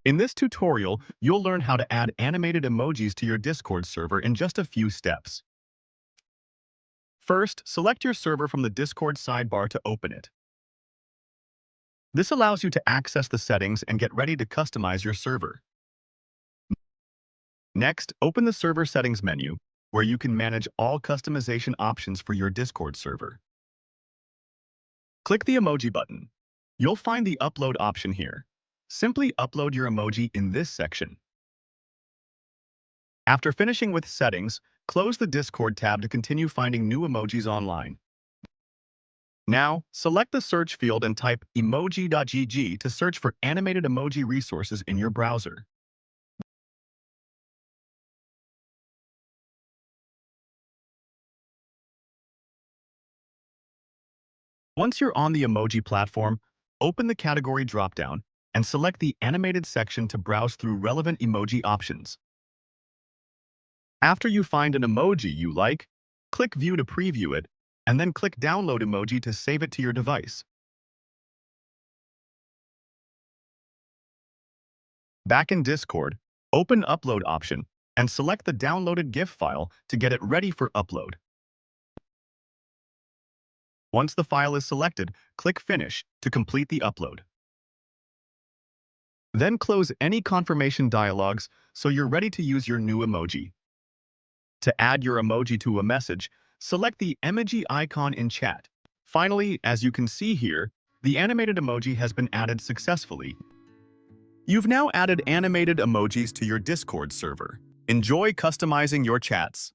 In this tutorial, you'll learn how to add animated emojis to your Discord server in just a few steps. First, select your server from the Discord sidebar to open it. This allows you to access the settings and get ready to customize your server. Next, open the Server Settings menu, where you can manage all customization options for your Discord server. Click the emoji button. You'll find the Upload option here. Simply upload your emoji in this section. After finishing with settings, close the Discord tab to continue finding new emojis online. Now, select the search field and type emoji.gg to search for animated emoji resources in your browser. Once you're on the emoji platform, open the category dropdown and select the animated section to browse through relevant emoji options. After you find an emoji you like, click View to preview it, and then click Download Emoji to save it to your device. Back in Discord, open Upload option and select the downloaded GIF file to get it ready for upload. Once the file is selected, click Finish to complete the upload. Then close any confirmation dialogues so you're ready to use your new emoji. To add your emoji to a message, select the emoji icon in chat. Finally, as you can see here, the animated emoji has been added successfully. You've now added animated emojis to your Discord server. Enjoy customizing your chats.